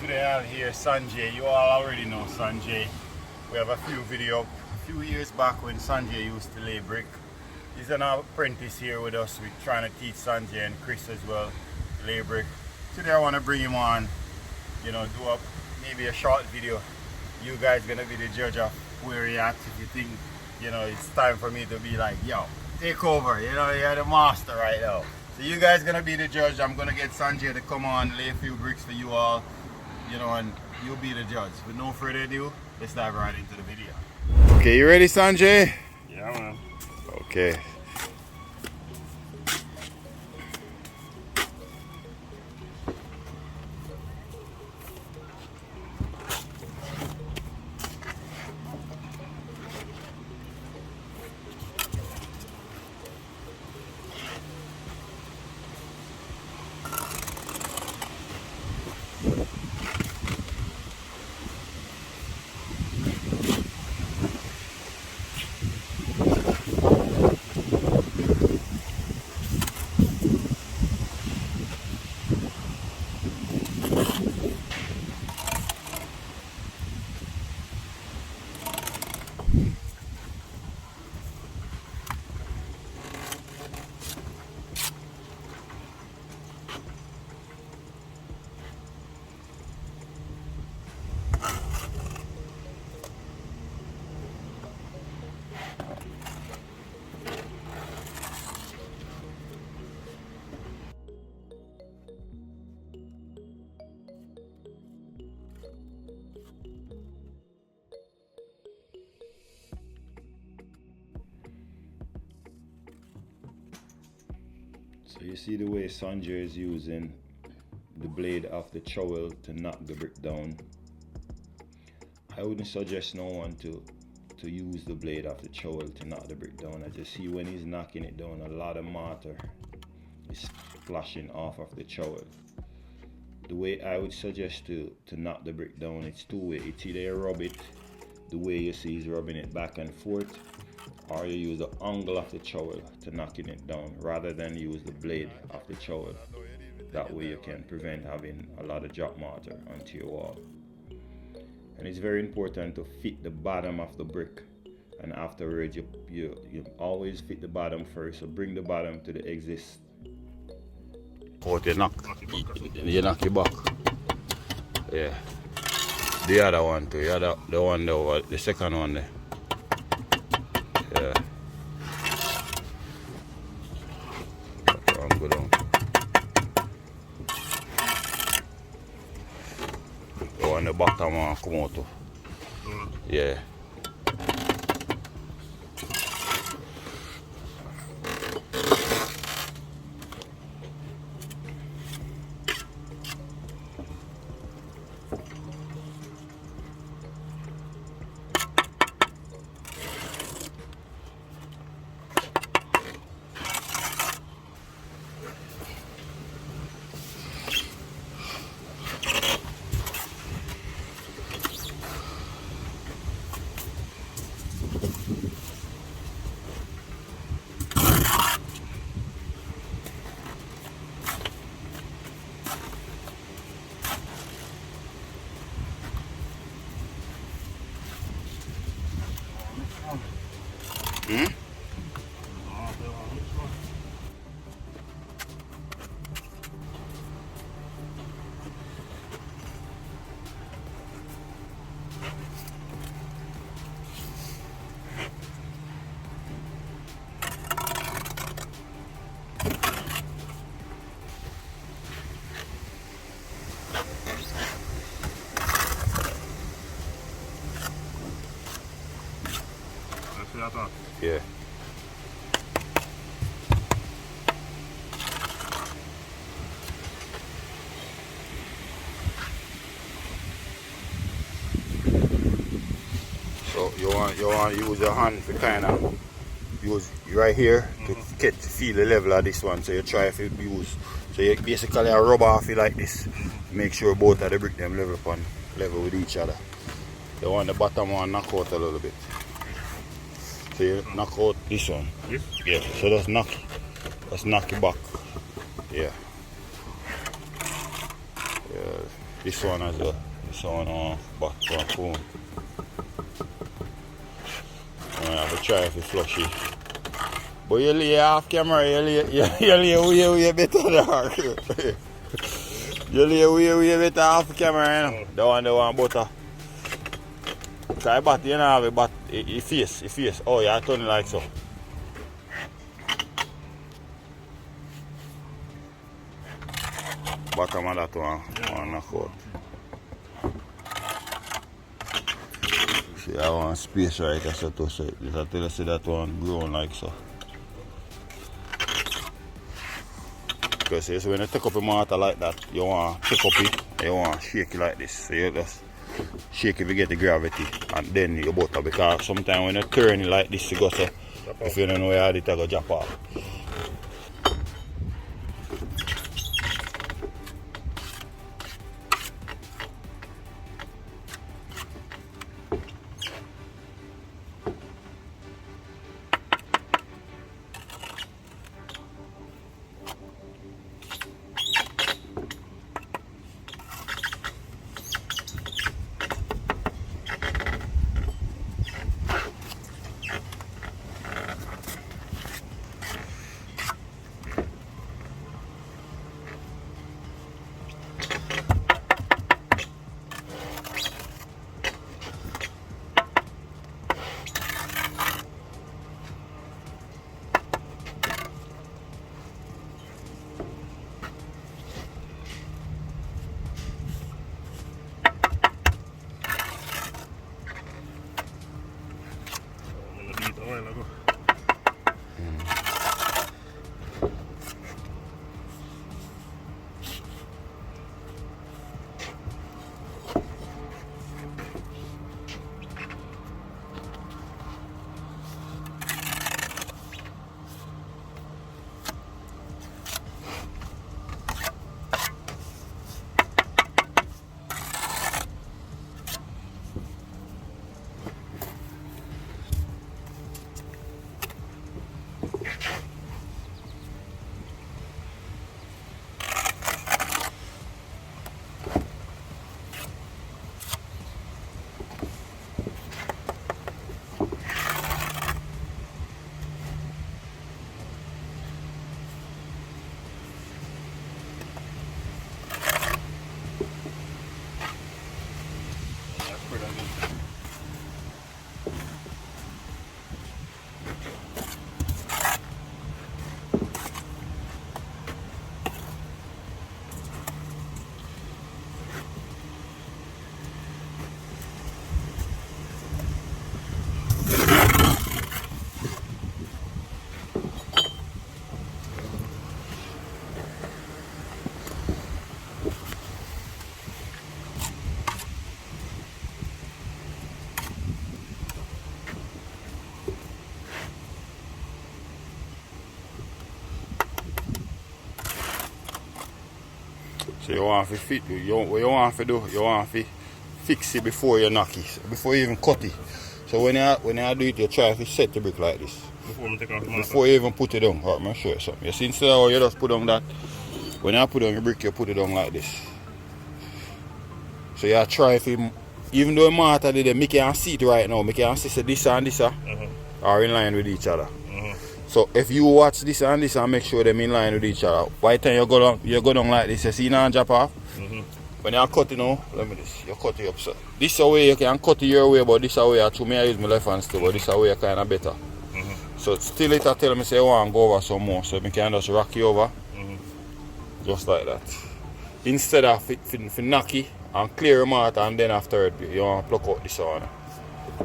Today I'm here, Sanjay. You all already know Sanjay. We have a few years back when Sanjay used to lay brick. He's an apprentice here with us. We're trying to teach Sanjay and Chris as well to lay brick. Today I want to bring him on, do maybe a short video. You guys gonna be the judge of where he at. If you think, it's time for me to be like, yo, take over, you're the master right now. So you guys gonna be the judge. I'm gonna get Sanjay to come on, lay a few bricks for you all, and you'll be the judge. With no further ado, let's dive right into the video. Okay, you ready, Sanjay? Yeah, man. Okay. So you see the way Sanjay is using the blade of the trowel to knock the brick down. I wouldn't suggest no one to use the blade of the trowel to knock the brick down. I just see when he's knocking it down, a lot of mortar is splashing off of the trowel. The way I would suggest to knock the brick down, it's two ways. It's either you rub it the way you see he's rubbing it back and forth, or you use the angle of the trowel to knocking it down rather than use the blade of the trowel. That way you can prevent having a lot of drop mortar onto your wall. And it's very important to fit the bottom of the brick, and afterwards you always fit the bottom first. So bring the bottom to the exist. Oh, you knock your back. Yeah. The other one too. The one there, the second one there. Yeah. Go down. The one the bottom one come out too. Yeah. Yeah. So you want to use your hand to kind of use right here to feel the level of this one. So you try to use. So you basically rub off it like this. Make sure both of the brick them level with each other. You want the bottom one knock out a little bit. So you knock out this one. Yes? Yeah. So let's knock it back. Yeah. Yeah. this one as well. This one back to a phone. I have to try if you flush it. But you lay off camera, you lay way better dark. You lay way better off camera, you know. The one butter. Because bat, you know, have a bat, it face. Oh, yeah, turn it like so. Bottom of that one knock out. See, I want space right there, so to say, I tell you, see that one grown like so. Because when you take up a mortar like that, you want to pick up it, you want to shake it like this. So you just shake if you get the gravity, and then you butter. Because sometimes when you turn it like this, you go so, if you don't know where it will drop off. So you want to fit, what you want to do, you want to fix it before you knock it, before you even cut it. So when you do it, you try to set the brick like this. Before you even put it down. Alright, I'm going to show you something. You see, instead of you just put down that, when you put down your brick, you put it down like this. So you try to, even though the mortar did make you see it right now, make you see this and this are in line with each other. So if you watch this and this and make sure they're in line with each other, by the time you go down like this, you see now drop off. When you cut it now, let me this, you cut it up so. This way you can cut it your way, but this way to me I use my left hand still, but this way you kinda better. So still it tell me say I want to go over some more, so I can just rock you over. Just like that. Instead of for knock it and clear the mortar and then after it you want to pluck out this one.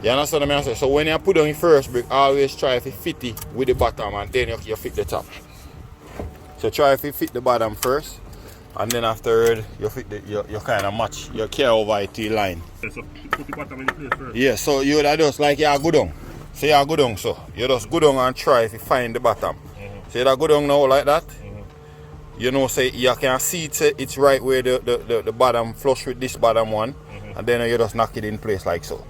You understand what I say? So when you put on your first brick, always try to fit it with the bottom and then you fit the top. So try to fit the bottom first and then after you fit the, you kind of match, you carry over it to the line. So put the bottom in the place first? Yeah, so you just like you go down. So you go down so. You just go down and try to find the bottom. So you go down now like that. You know, say you can see it's right where the bottom flush with this bottom one. And then you just knock it in place like so.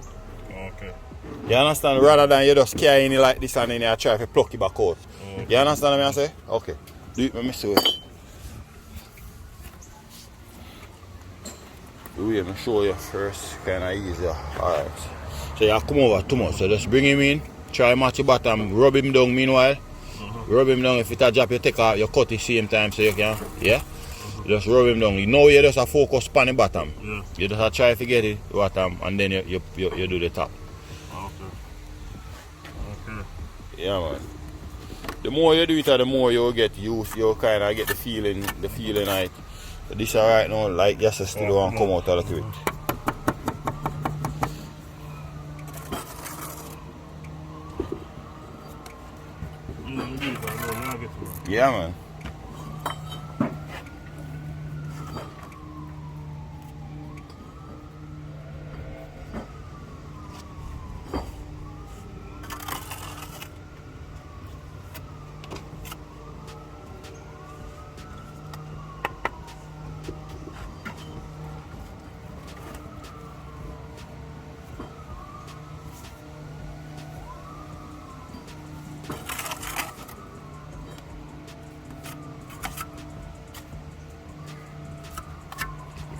You understand? Rather than you just carrying it like this and then you try to pluck it back out. You understand what I say? Okay. Do it, let me see it. The way I show you first, kind of easier. Alright. So you come over too much. So just bring him in, try match your bottom, rub him down meanwhile. Rub him down. If it a drop, you take out, you cut the same time so you can, yeah? Just rub him down. You know you just a focus on the bottom. Yeah. You just a try to get it bottom and then you do the top. Okay. Yeah, man. The more you do it, the more you get used. You kind of get the feeling right. But this right now, like yes, I still want to come out a little bit. Yeah, man.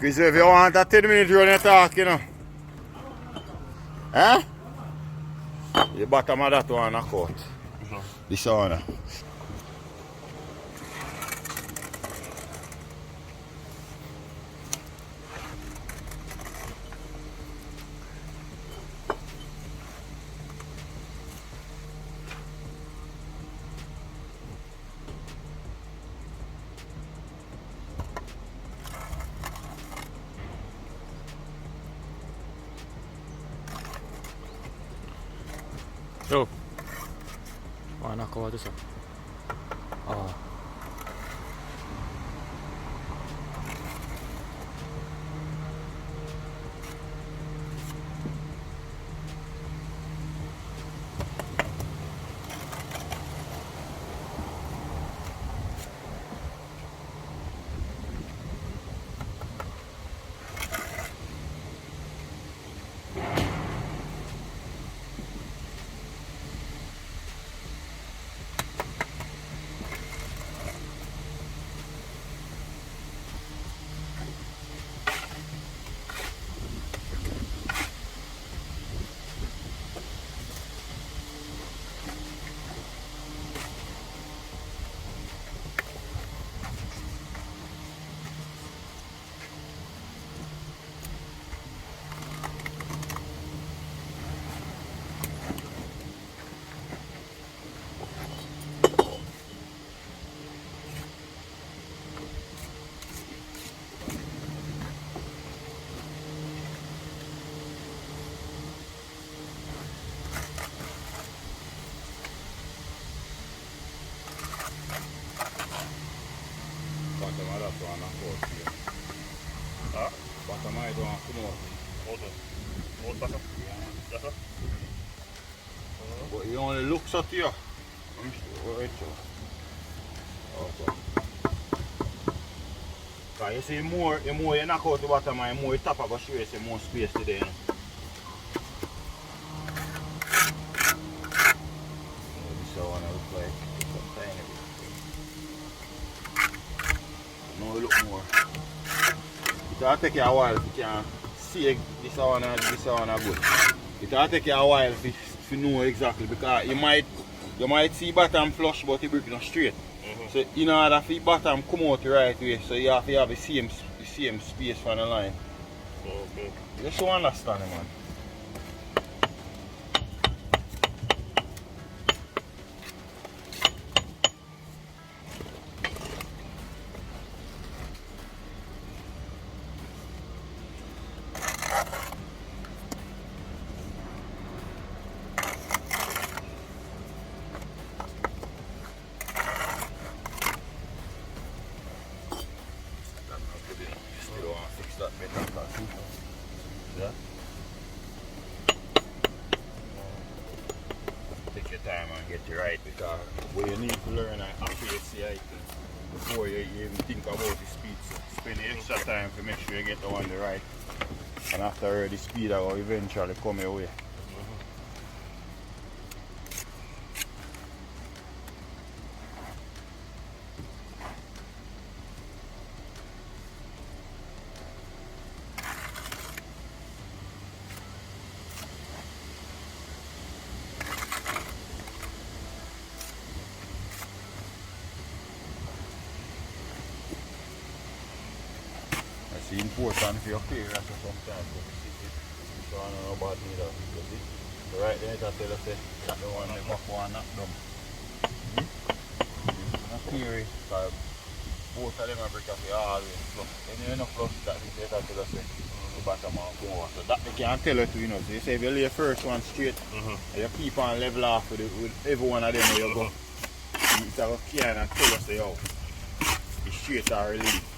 Because if you want a 10-minute run, you talk, you know. Huh? The bottom of that one, knock out. This one. Yo. Why not go this one? Oh. But you only looks at you. You see, the more you knock out the bottom, the more you tap up, show you more space today. You know? This is what it looks like. Now you look more. It will take you a while if you can see this one good. It will take you a while if you know exactly, because you might see bottom flush but the brick not straight. So in order for the bottom come out the right way, so you have to have the same space for the line. Okay. You just understand, man. Take your time and get it right, because what you need to learn is accuracy before you even think about the speed. So spend the extra time to make sure you get the one right. And after the speed will eventually come your way. It's important for your career sometimes. So I don't know about neither. You see? So right there, I tell you, say, that the one that back one knock down. Not theory, because both of them are brick off always flush. And you know flush that means they tell you, say, the bottom and come over. So that they can tell you too, you know. So you say if you lay the first one straight, and you keep on level off with every one of them where you go. It's a can and tell us, yo, it's straight or relief.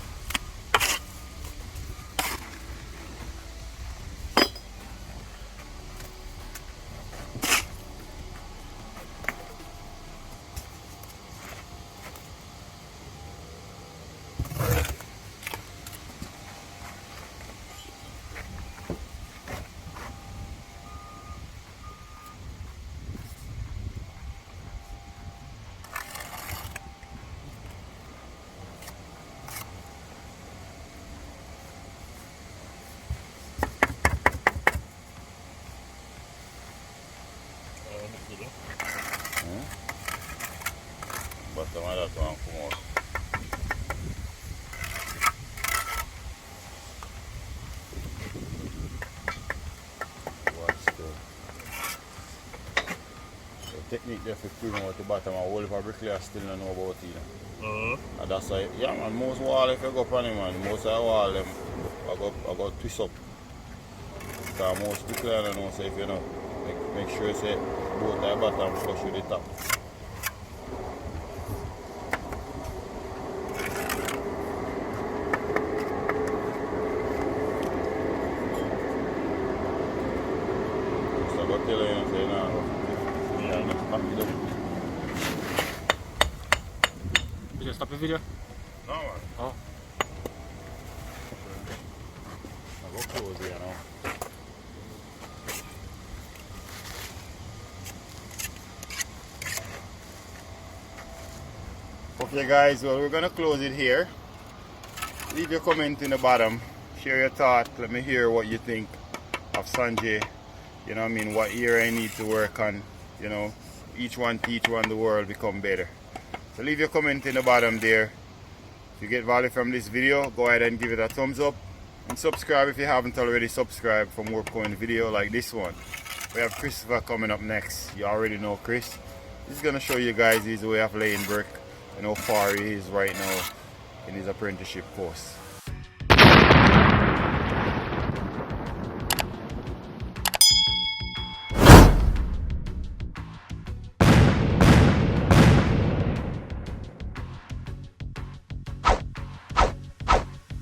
Basta mai dato anche un po'. The technique there for proving out the bottom and all of our bricklayer still don't know about it. And that's why, yeah man, most wall if you go up on them, man, most of the wall them I go twist up. Because most bricklayer don't know, so if you know, make sure you say both the bottom flush with the top. Did you stop the video? No man. Oh. I'll go close here now. Okay guys, well we're gonna close it here. Leave your comment in the bottom. Share your thought. Let me hear what you think of Sanjay. You know what I mean? What area I need to work on. You know, each one teach one the world become better. So leave your comment in the bottom there. If you get value from this video, go ahead and give it a thumbs up. And subscribe if you haven't already subscribed for more upcoming video like this one. We have Christopher coming up next. You already know Chris. He's going to show you guys his way of laying brick and how far he is right now in his apprenticeship course.